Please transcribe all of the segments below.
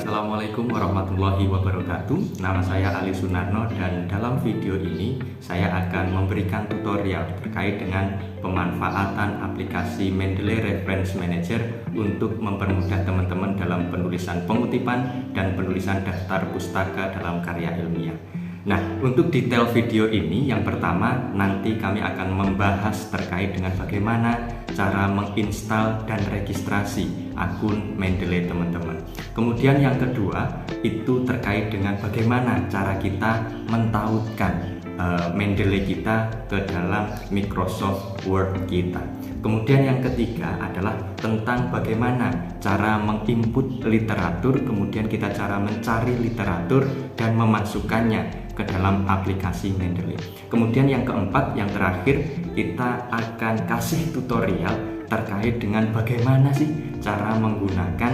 Assalamualaikum warahmatullahi wabarakatuh. Nama saya Ali Sunarno dan dalam video ini saya akan memberikan tutorial terkait dengan pemanfaatan aplikasi Mendeley Reference Manager untuk mempermudah teman-teman dalam penulisan pengutipan dan penulisan daftar pustaka dalam karya ilmiah. Nah, untuk detail video ini, yang pertama nanti kami akan membahas terkait dengan bagaimana cara menginstal dan registrasi akun Mendeley teman-teman. Kemudian yang kedua itu terkait dengan bagaimana cara kita mentautkan Mendeley kita ke dalam Microsoft Word kita. Kemudian yang ketiga adalah tentang bagaimana cara menginput literatur, kemudian kita cara mencari literatur dan memasukkannya ke dalam aplikasi Mendeley. Kemudian yang keempat, yang terakhir, kita akan kasih tutorial terkait dengan bagaimana sih cara menggunakan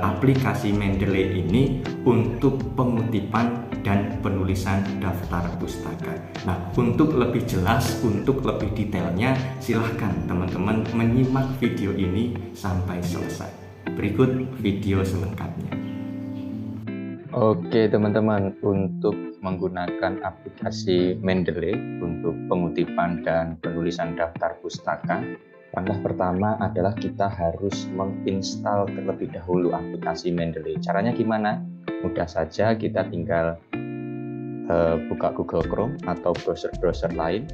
aplikasi Mendeley ini untuk pengutipan dan penulisan daftar pustaka. Nah, untuk lebih jelas, untuk lebih detailnya, silahkan teman-teman menyimak video ini sampai selesai. Berikut video selengkapnya. Oke teman-teman, untuk menggunakan aplikasi Mendeley untuk pengutipan dan penulisan daftar pustaka, langkah pertama adalah kita harus menginstal terlebih dahulu aplikasi Mendeley. Caranya gimana? Mudah saja, kita tinggal buka Google Chrome atau browser-browser lain.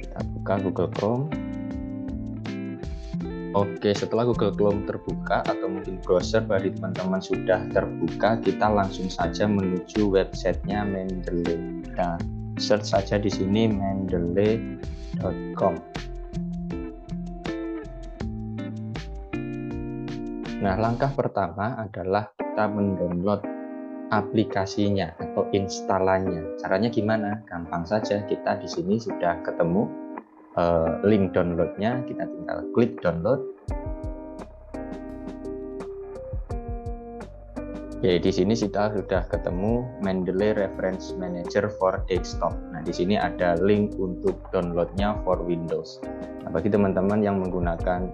Kita buka Google Chrome. Oke, setelah Google Chrome terbuka atau mungkin browser bagi teman-teman sudah terbuka, kita langsung saja menuju websitenya Mendeley. Kita search saja di sini mendeley.com. Nah, langkah pertama adalah kita mendownload aplikasinya atau instalannya. Caranya gimana? Gampang saja, kita di sini sudah ketemu link downloadnya, kita tinggal klik download. Oke, di sini kita sudah ketemu Mendeley Reference Manager for Desktop. Nah, di sini ada link untuk downloadnya for Windows. Nah, bagi teman-teman yang menggunakan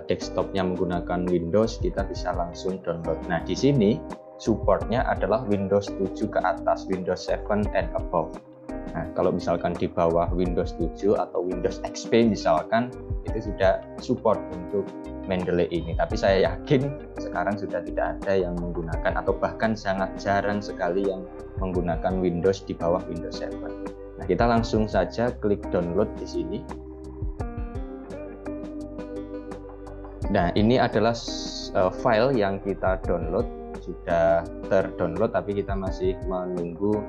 desktopnya menggunakan Windows, kita bisa langsung download. Nah, di sini supportnya adalah Windows 7 ke atas, Windows 7 and above. Nah, kalau misalkan di bawah Windows 7 atau Windows XP misalkan, itu sudah support untuk Mendeley ini. Tapi saya yakin sekarang sudah tidak ada yang menggunakan, atau bahkan sangat jarang sekali yang menggunakan Windows di bawah Windows 7. Nah, kita langsung saja klik download di sini. Nah, ini adalah file yang kita download, sudah terdownload, tapi kita masih menunggu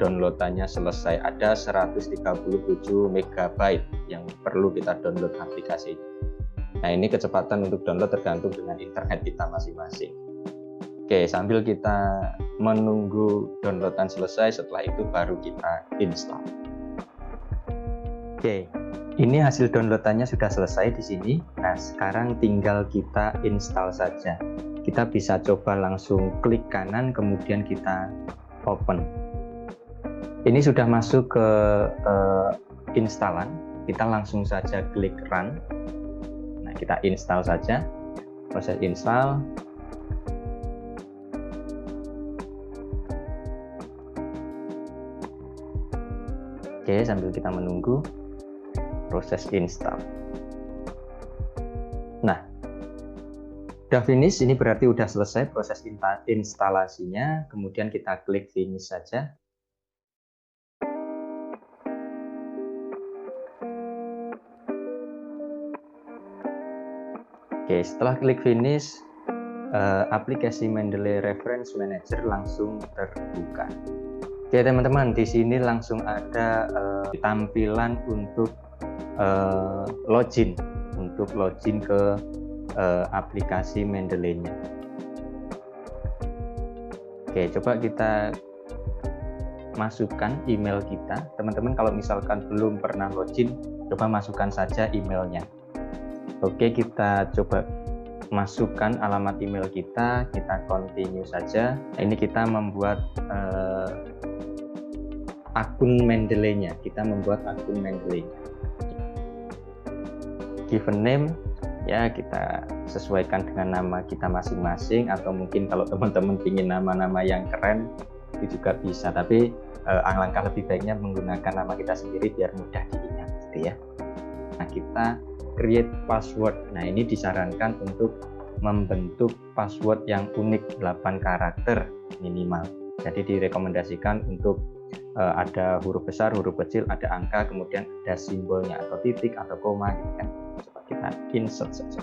downloadannya selesai. Ada 137 MB yang perlu kita download aplikasi. Nah, ini kecepatan untuk download tergantung dengan internet kita masing-masing. Oke, sambil kita menunggu downloadan selesai, setelah itu baru kita install. Oke, ini hasil downloadannya sudah selesai di sini. Nah, sekarang tinggal kita install saja. Kita bisa coba langsung klik kanan, kemudian kita open. Ini sudah masuk ke instalan. Kita langsung saja klik run. Nah, kita install saja. Proses install. Oke, sambil kita menunggu proses install. Nah, udah finish, ini berarti udah selesai proses instalasinya. Kemudian kita klik finish saja. Oke, setelah klik finish, aplikasi Mendeley Reference Manager langsung terbuka. Oke teman-teman, di sini langsung ada tampilan untuk login ke aplikasi Mendeley-nya. Oke, coba kita masukkan email kita. Teman-teman kalau misalkan belum pernah login, coba masukkan saja emailnya. Oke, kita coba masukkan alamat email kita continue saja. Ini kita membuat akun Mendeley-nya. Kita membuat akun Mendeley. Given name, ya kita sesuaikan dengan nama kita masing-masing, atau mungkin kalau teman-teman ingin nama-nama yang keren itu juga bisa, tapi alangkah lebih baiknya menggunakan nama kita sendiri biar mudah diingat gitu ya. Nah, kita create password. Nah, ini disarankan untuk membentuk password yang unik 8 karakter minimal. Jadi direkomendasikan untuk ada huruf besar, huruf kecil, ada angka, kemudian ada simbolnya atau titik atau koma gitu kan. Coba kita insert saja.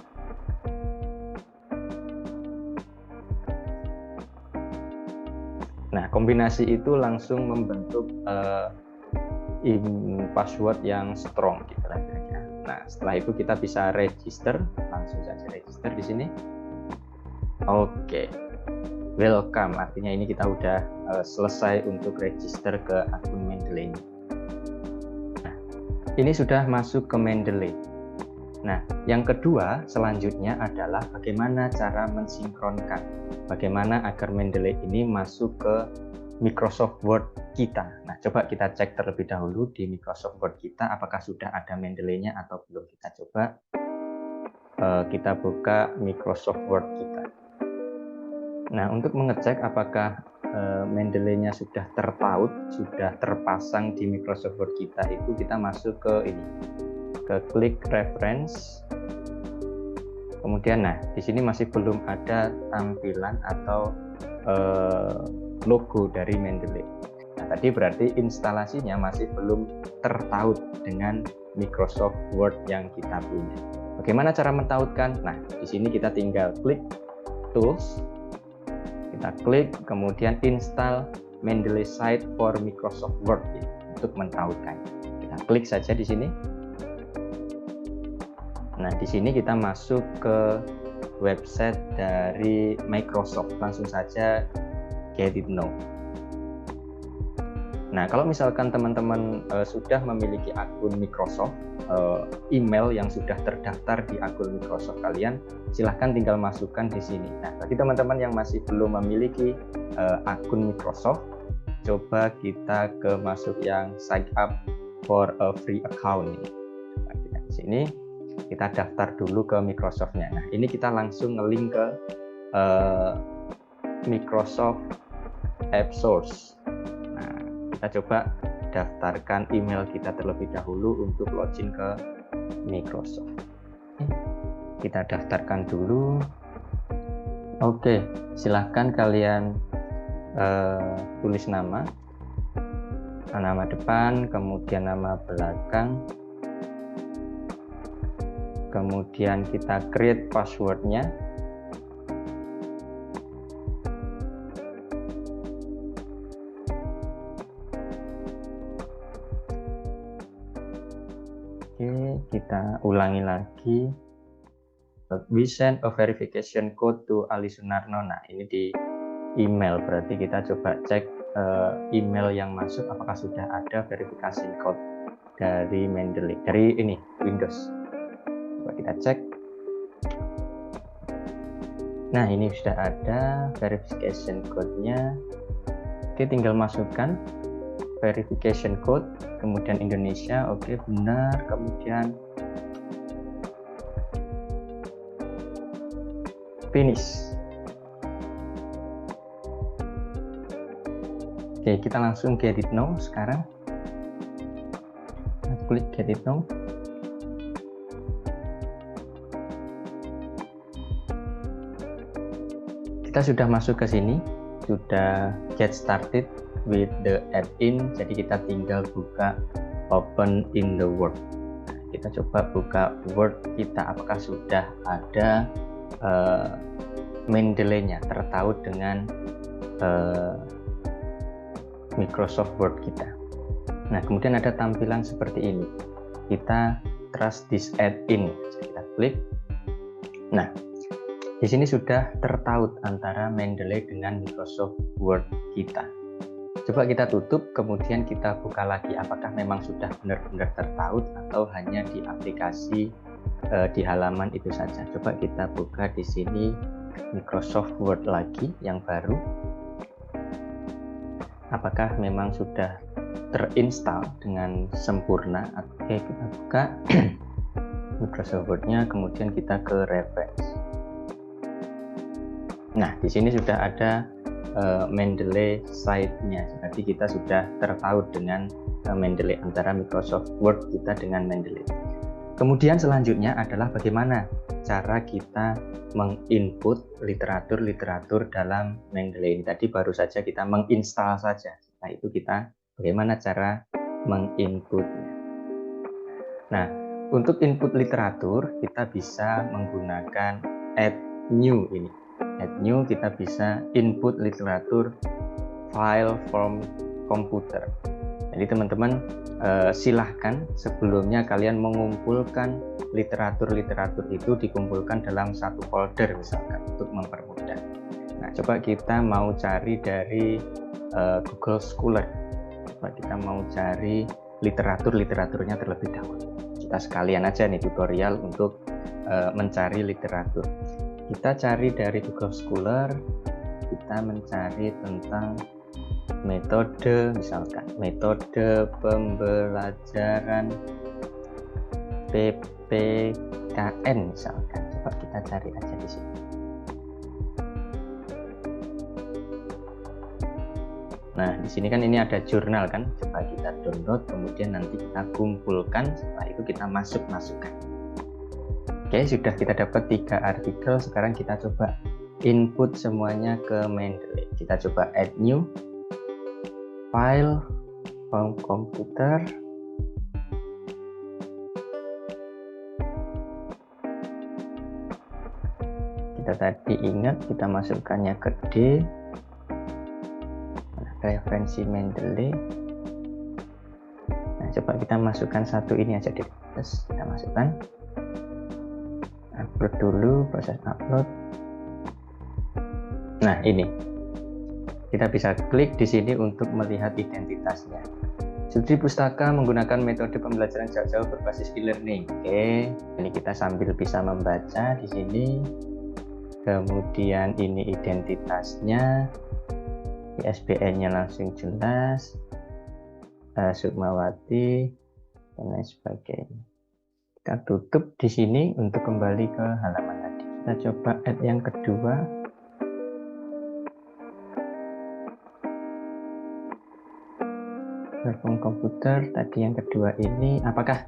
Nah, kombinasi itu langsung membentuk password yang strong gitu lah kira-kira. Nah, setelah itu kita bisa register, langsung saja register di sini. Oke. Welcome, artinya ini kita udah selesai untuk register ke akun Mendeley. Nah, ini sudah masuk ke Mendeley. Nah, yang kedua selanjutnya adalah bagaimana cara mensinkronkan, bagaimana agar Mendeley ini masuk ke Microsoft Word kita. Nah, coba kita cek terlebih dahulu di Microsoft Word kita apakah sudah ada Mendeley-nya atau belum. Kita coba kita buka Microsoft Word kita. Nah, untuk mengecek apakah Mendeley-nya sudah terpaut, sudah terpasang di Microsoft Word kita, itu kita masuk ke ini, ke klik reference. Kemudian, nah di sini masih belum ada tampilan atau logo dari Mendeley. Nah, tadi berarti instalasinya masih belum tertaut dengan Microsoft Word yang kita punya. Bagaimana cara mentautkan? Nah, di sini kita tinggal klik Tools. Kita klik, kemudian install Mendeley Site for Microsoft Word untuk mentautkan. Kita klik saja di sini. Nah, di sini kita masuk ke website dari Microsoft. Langsung saja get it now. Nah, kalau misalkan teman-teman sudah memiliki akun Microsoft, email yang sudah terdaftar di akun Microsoft kalian, silahkan tinggal masukkan di sini. Nah, bagi teman-teman yang masih belum memiliki akun Microsoft, coba kita ke masuk yang sign up for a free account ini. Coba kita di sini, kita daftar dulu ke Microsoft-nya. Nah, ini kita langsung nge-link ke Microsoft App Source. Kita coba daftarkan email kita terlebih dahulu untuk login ke Microsoft. Kita daftarkan dulu. Oke, silahkan kalian tulis nama depan, kemudian nama belakang, kemudian kita create passwordnya. Oke, kita ulangi lagi. We send a verification code to Ali Sunarno. Nah, ini di email, berarti kita coba cek email yang masuk apakah sudah ada verifikasi code dari Mendeley, dari ini Windows. Coba kita cek. Nah, ini sudah ada verification code-nya. Oke, tinggal masukkan verification code, kemudian Indonesia, oke benar, kemudian finish. Oke, kita langsung get it now sekarang. Klik get it now. Kita sudah masuk ke sini, sudah get started with the add-in, jadi kita tinggal buka open in the Word. Kita coba buka Word kita, apakah sudah ada Mendeley-nya tertaut dengan Microsoft Word kita. Nah, kemudian ada tampilan seperti ini. Kita trust this add-in, kita klik. Nah, di sini sudah tertaut antara Mendeley dengan Microsoft Word kita. Coba kita tutup, kemudian kita buka lagi apakah memang sudah benar-benar tertaut atau hanya di aplikasi di halaman itu saja. Coba kita buka di sini Microsoft Word lagi yang baru. Apakah memang sudah terinstall dengan sempurna? Oke, kita buka. Microsoft Word-nya, kemudian kita ke reference. Nah, di sini sudah ada Mendeley site-nya. Berarti kita sudah terpaut dengan Mendeley, antara Microsoft Word kita dengan Mendeley. Kemudian selanjutnya adalah bagaimana cara kita menginput literatur dalam Mendeley ini. Tadi baru saja kita menginstal saja. Setelah itu kita bagaimana cara menginputnya. Nah, untuk input literatur kita bisa menggunakan add new ini. Add new, kita bisa input literatur file from computer. Jadi teman-teman silahkan sebelumnya kalian mengumpulkan literatur itu dikumpulkan dalam satu folder misalkan untuk mempermudah. Nah, coba kita mau cari dari Google Scholar. Coba kita mau cari literaturnya terlebih dahulu. Kita sekalian aja nih tutorial untuk mencari literatur. Kita cari dari Google Scholar, kita mencari tentang metode, misalkan metode pembelajaran PPKN misalkan. Coba kita cari aja di sini. Nah, di sini kan ini ada jurnal kan. Coba kita download, kemudian nanti kita kumpulkan. Setelah itu kita masukkan. Oke, sudah kita dapat 3 artikel. Sekarang kita coba input semuanya ke Mendeley. Kita coba add new, file from computer, kita tadi ingat kita masukkannya ke D, referensi Mendeley. Nah, coba kita masukkan satu ini aja deh. Terus kita masukkan, upload dulu, proses upload. Nah, ini kita bisa klik di sini untuk melihat identitasnya. Studi pustaka menggunakan metode pembelajaran jarak jauh berbasis e-learning. Oke, ini kita sambil bisa membaca di sini. Kemudian ini identitasnya, ISBN-nya langsung jelas, Sukmawati dan lain sebagainya. Kita tutup di sini untuk kembali ke halaman tadi. Kita coba add yang kedua. Telepon komputer tadi yang kedua ini, apakah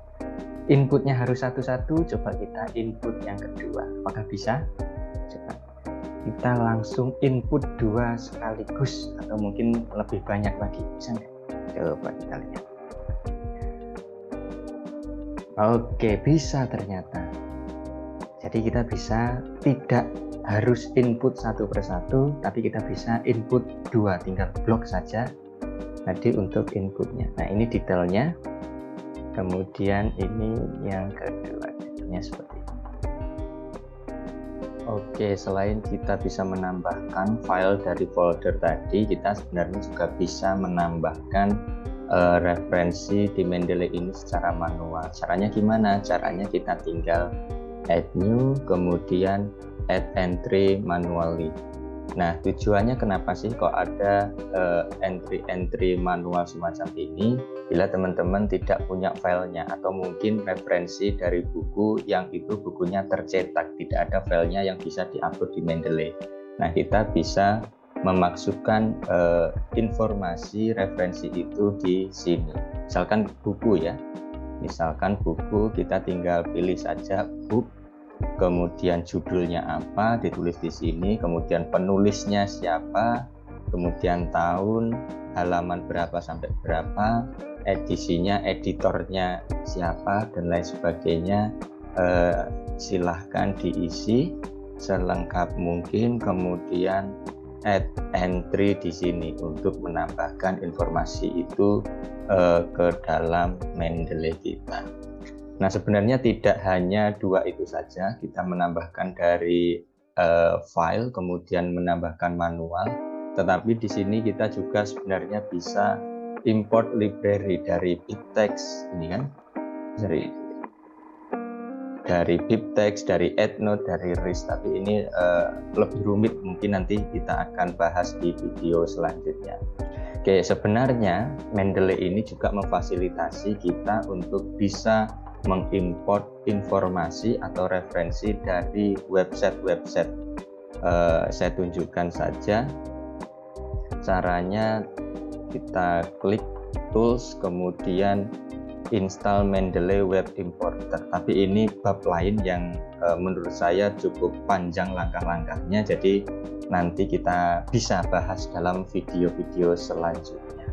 inputnya harus satu-satu? Coba kita input yang kedua, apakah bisa? Coba kita langsung input 2 sekaligus atau mungkin lebih banyak lagi, bisa nggak? Coba kita lihat. Oke, bisa ternyata. Jadi kita bisa tidak harus input satu persatu, tapi kita bisa input 2, tinggal blok saja tadi untuk inputnya. Nah, ini detailnya. Kemudian ini yang kedua, detailnya seperti ini. Oke, selain kita bisa menambahkan file dari folder tadi, kita sebenarnya juga bisa menambahkan referensi di Mendeley ini secara manual. Caranya gimana? Caranya kita tinggal add new, kemudian add entry manually. Nah, tujuannya kenapa sih kok ada entry manual semacam ini? Bila teman-teman tidak punya filenya atau mungkin referensi dari buku yang itu bukunya tercetak, tidak ada filenya yang bisa diupload di Mendeley. Nah, kita bisa memasukkan informasi referensi itu di sini. Misalkan buku ya. Misalkan buku, kita tinggal pilih saja book, kemudian judulnya apa, ditulis di sini, kemudian penulisnya siapa, kemudian tahun, halaman berapa sampai berapa, edisinya, editornya siapa, dan lain sebagainya. Silahkan diisi selengkap mungkin, kemudian add entry di sini untuk menambahkan informasi itu ke dalam Mendeley kita. Nah, sebenarnya tidak hanya 2 itu saja, kita menambahkan dari file, kemudian menambahkan manual, tetapi di sini kita juga sebenarnya bisa import library dari BibTeX ini kan, dari BibTeX, dari EndNote, dari RIS, tapi ini lebih rumit, mungkin nanti kita akan bahas di video selanjutnya. Oke, sebenarnya Mendeley ini juga memfasilitasi kita untuk bisa mengimport informasi atau referensi dari website-website. Saya tunjukkan saja caranya. Kita klik tools, kemudian install Mendeley Web Importer. Tapi ini bab lain yang menurut saya cukup panjang langkah-langkahnya, jadi nanti kita bisa bahas dalam video-video selanjutnya.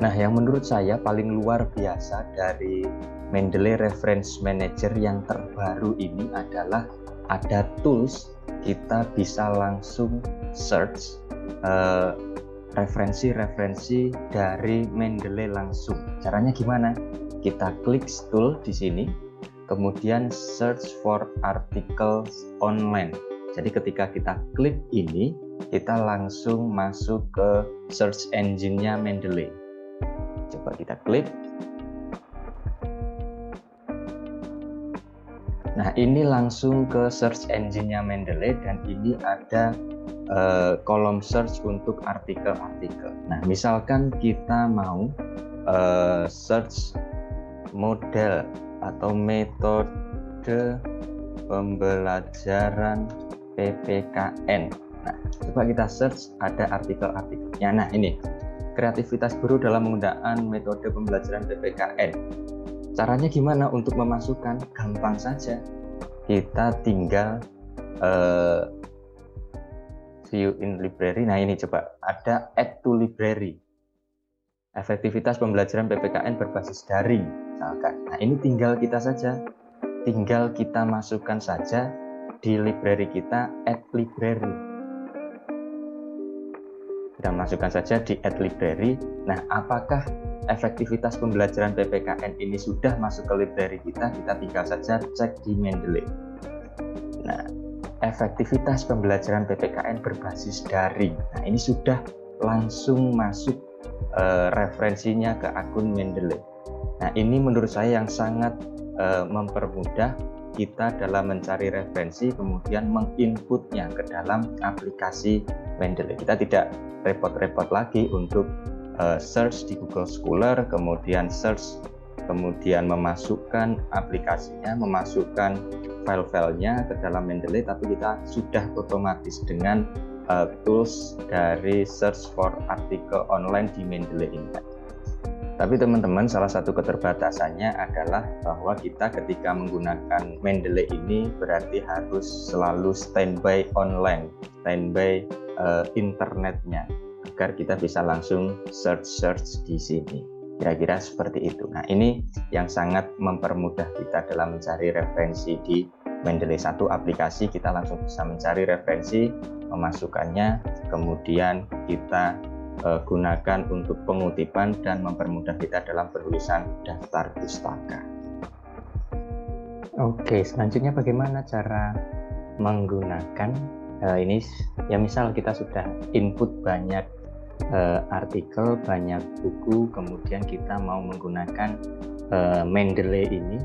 Nah, yang menurut saya paling luar biasa dari Mendeley Reference Manager yang terbaru ini adalah ada tools, kita bisa langsung search referensi-referensi dari Mendeley langsung. Caranya gimana? Kita klik tool di sini, kemudian search for articles online. Jadi ketika kita klik ini, kita langsung masuk ke search engine-nya Mendeley. Coba kita klik. Nah, ini langsung ke search engine-nya Mendeley dan ini ada kolom search untuk artikel-artikel. Nah, misalkan kita mau search model atau metode pembelajaran PPKN. Nah, coba kita search, ada artikel-artikelnya. Nah, ini kreativitas guru dalam penggunaan metode pembelajaran PPKN. Caranya gimana untuk memasukkan? Gampang saja. Kita tinggal view in library. Nah, ini coba ada add to library. Efektivitas pembelajaran PPKN berbasis daring misalkan. Nah, ini tinggal kita masukkan saja di library kita, add library. Kita masukkan saja di add library. Nah, apakah efektivitas pembelajaran PPKN ini sudah masuk ke library kita? Kita tinggal saja cek di Mendeley. Nah, efektivitas pembelajaran PPKN berbasis daring. Nah, ini sudah langsung masuk referensinya ke akun Mendeley. Nah, ini menurut saya yang sangat mempermudah kita dalam mencari referensi, kemudian menginputnya ke dalam aplikasi Mendeley. Kita tidak repot-repot lagi untuk search di Google Scholar, kemudian search, kemudian memasukkan aplikasinya, memasukkan file-filenya ke dalam Mendeley, tapi kita sudah otomatis dengan tools dari search for artikel online di Mendeley ini. Tapi teman-teman, salah satu keterbatasannya adalah bahwa kita ketika menggunakan Mendeley ini berarti harus selalu standby online, standby internetnya, agar kita bisa langsung search di sini. Kira-kira seperti itu. Nah, ini yang sangat mempermudah kita dalam mencari referensi di Mendeley. Satu aplikasi kita langsung bisa mencari referensi, memasukkannya, kemudian kita gunakan untuk pengutipan dan mempermudah kita dalam penulisan daftar pustaka. Oke, selanjutnya bagaimana cara menggunakan ini? Ya, misal kita sudah input banyak artikel, banyak buku, kemudian kita mau menggunakan Mendeley ini,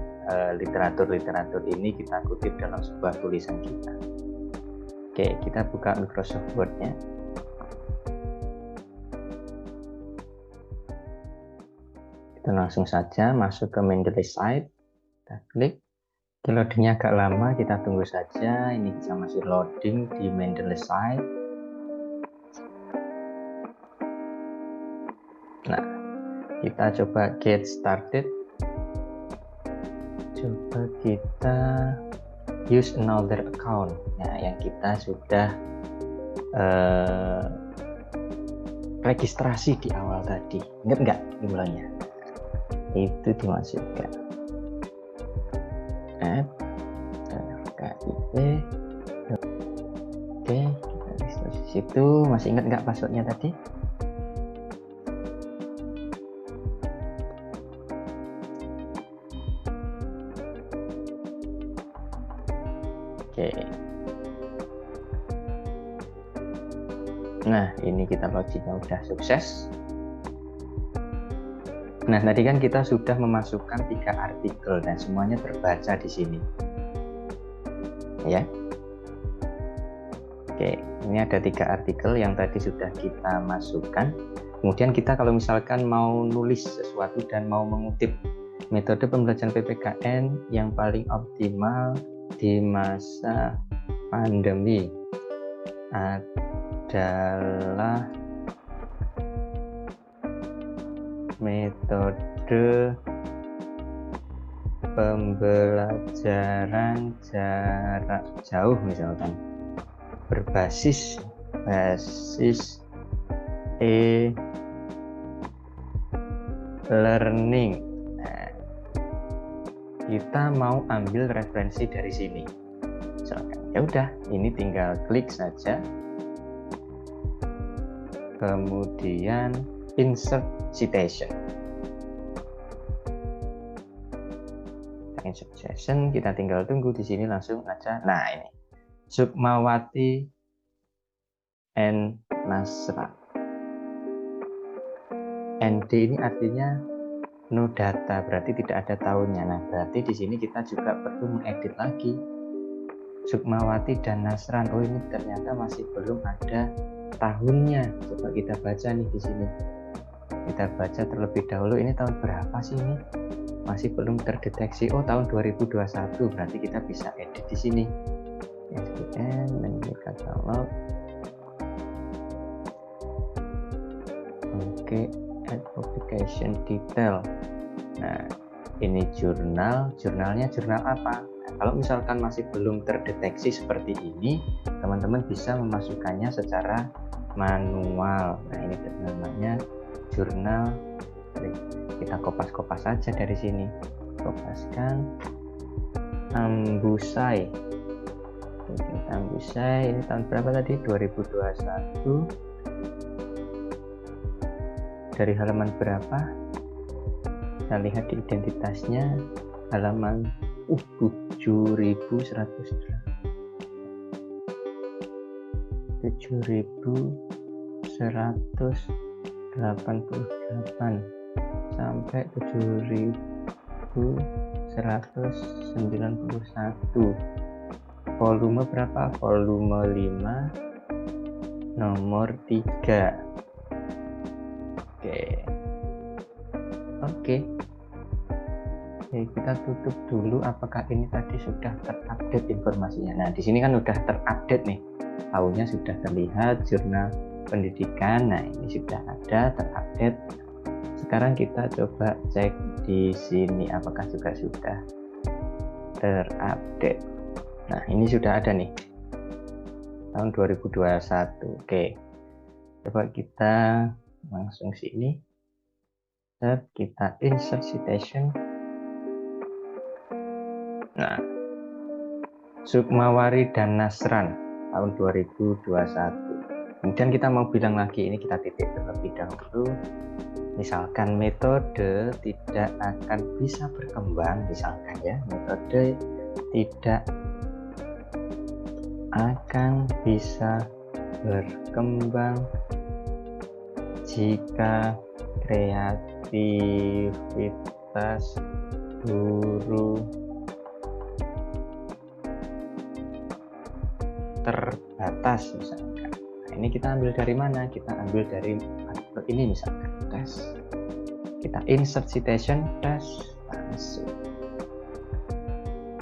literatur-literatur ini kita kutip dalam sebuah tulisan kita. Oke, kita buka Microsoft Word-nya. Kita langsung saja masuk ke Mendeley site, kita klik. Loadingnya agak lama, kita tunggu saja. Ini bisa masih loading di Mendeley site. Nah, kita coba get started. Coba kita use another account. Nah, yang kita sudah registrasi di awal tadi. Ingat nggak jumlahnya? Itu dimasukkan. Add KIP. Oke, kita registrasi situ. Masih ingat nggak passwordnya tadi? Oke. Nah, ini kita login-nya udah sukses. Nah, tadi kan kita sudah memasukkan 3 artikel dan semuanya terbaca di sini. Ya. Oke, ini ada 3 artikel yang tadi sudah kita masukkan. Kemudian kita kalau misalkan mau nulis sesuatu dan mau mengutip Metode pembelajaran PPKN yang paling optimal di masa pandemi adalah metode pembelajaran jarak jauh, misalkan berbasis e-learning. Nah, kita mau ambil referensi dari sini, misalkan ya udah, ini tinggal klik saja, kemudian insert citation. Insert citation, kita tinggal tunggu di sini, langsung aja. Nah, ini Sukmawati and Nasran. ND ini artinya no data, berarti tidak ada tahunnya. Nah, berarti di sini kita juga perlu mengedit lagi. Sukmawati dan Nasran. Oh, ini ternyata masih belum ada tahunnya. Coba kita baca nih di sini. Kita baca terlebih dahulu, ini tahun berapa sih ini? Masih belum terdeteksi. Oh, tahun 2021. Berarti kita bisa edit di sini. SBN, menu katalog. Oke, add publication detail. Nah, ini jurnalnya jurnal apa? Nah, kalau misalkan masih belum terdeteksi seperti ini, teman-teman bisa memasukkannya secara manual. Nah, ini namanya jurnal. Kita kopas-kopas saja dari sini. Kopaskan Ambusai. Ambusai ini tahun berapa tadi? 2021. Dari halaman berapa? Kita lihat di identitasnya, halaman 7.188 sampai 7.191. Volume berapa? Volume 5 nomor 3. Oke. Kita tutup dulu. Apakah ini tadi sudah terupdate informasinya? Nah, di sini kan sudah terupdate nih. Tahunnya sudah terlihat, jurnal pendidikan. Nah, ini sudah ada terupdate. Sekarang kita coba cek di sini apakah juga sudah terupdate. Nah, ini sudah ada nih. Tahun 2021. Oke. Coba kita langsung sini. Kita insert citation. Nah, Sukmawati dan Nasran tahun 2021. Kemudian kita mau bilang lagi, ini kita titik terlebih dahulu. Misalkan metode tidak akan bisa berkembang, misalkan ya, metode tidak akan bisa berkembang jika kreativitas guru terbatas, misalkan. Nah, ini kita ambil dari mana? Kita ambil dari artikel ini, misalkan tes. Kita insert citation, tes, langsung.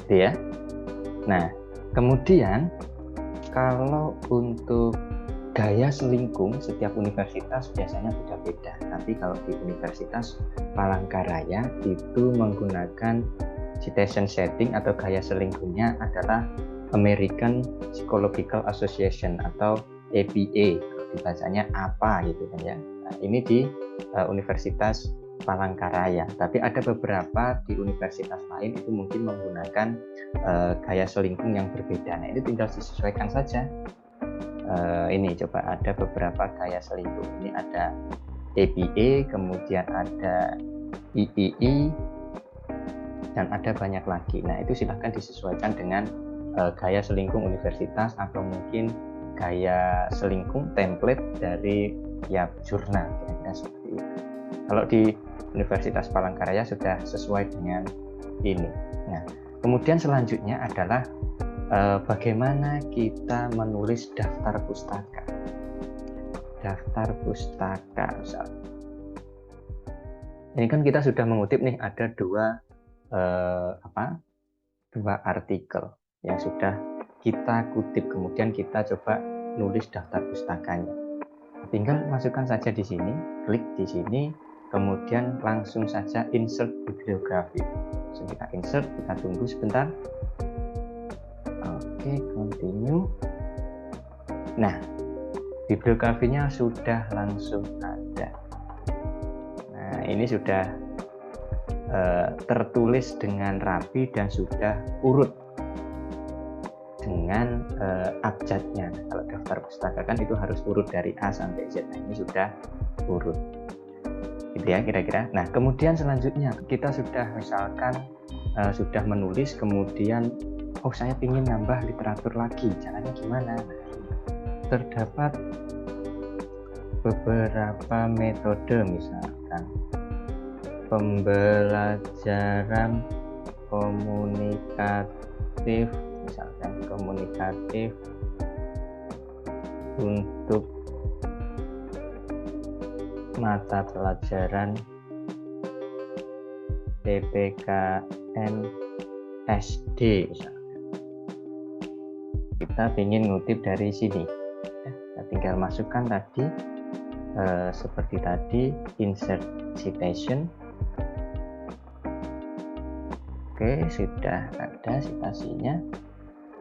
Gitu ya. Nah, kemudian kalau untuk gaya selingkung, setiap universitas biasanya beda-beda. Tapi kalau di Universitas Palangkaraya itu menggunakan citation setting atau gaya selingkungnya adalah American Psychological Association atau APA, dibacanya apa gitu kan ya. Nah, ini di Universitas Palangkaraya. Tapi ada beberapa di universitas lain itu mungkin menggunakan gaya selingkung yang berbeda. Nah, ini tinggal disesuaikan saja. Ini coba ada beberapa gaya selingkuh. Ini ada APA, kemudian ada III, dan ada banyak lagi. Nah, itu silahkan disesuaikan dengan gaya selingkung universitas atau mungkin gaya selingkung template dari tiap jurnal, kira-kira seperti itu. Kalau di Universitas Palangkaraya sudah sesuai dengan ini. Nah, kemudian selanjutnya adalah bagaimana kita menulis daftar pustaka. Daftar pustaka, misalnya. Ini kan kita sudah mengutip nih, ada dua artikel yang sudah kita kutip, kemudian kita coba nulis daftar pustakanya. Tinggal masukkan saja di sini, klik di sini, kemudian langsung saja insert bibliografi. Langsung kita insert, kita tunggu sebentar. Oke, continue. Nah, bibliografinya sudah langsung ada. Nah, ini sudah tertulis dengan rapi dan sudah urut dengan abjadnya. Kalau daftar pustaka kan itu harus urut dari A sampai Z. Nah, ini sudah urut, gitu ya kira-kira. Nah, kemudian selanjutnya kita sudah misalkan sudah menulis, kemudian saya ingin nambah literatur lagi. Caranya gimana? Nah, terdapat beberapa metode, misalkan pembelajaran komunikatif, misalkan komunikatif untuk mata pelajaran PPKN SD, misalkan. Kita ingin ngutip dari sini, kita tinggal masukkan tadi seperti tadi, insert citation. Oke, sudah ada citasinya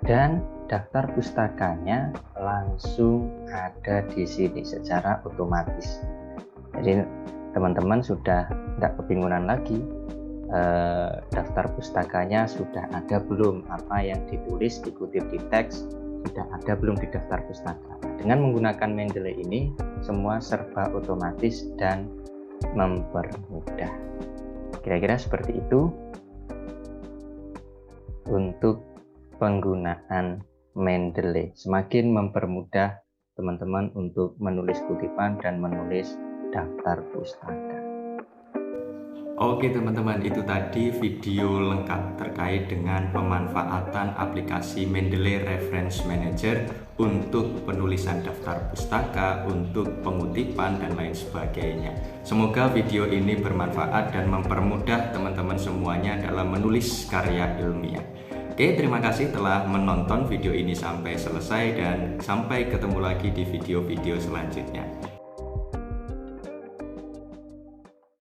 dan daftar pustakanya langsung ada di sini secara otomatis. Jadi teman-teman sudah nggak kebingungan lagi, daftar pustakanya sudah ada belum, apa yang ditulis dikutip di teks sudah ada belum di daftar pustaka. Dengan menggunakan Mendeley ini semua serba otomatis dan mempermudah. Kira-kira seperti itu untuk penggunaan Mendeley, semakin mempermudah teman-teman untuk menulis kutipan dan menulis daftar pustaka. Oke teman-teman, itu tadi video lengkap terkait dengan pemanfaatan aplikasi Mendeley Reference Manager untuk penulisan daftar pustaka, untuk pengutipan, dan lain sebagainya. Semoga video ini bermanfaat dan mempermudah teman-teman semuanya dalam menulis karya ilmiah. Oke, terima kasih telah menonton video ini sampai selesai dan sampai ketemu lagi di video-video selanjutnya.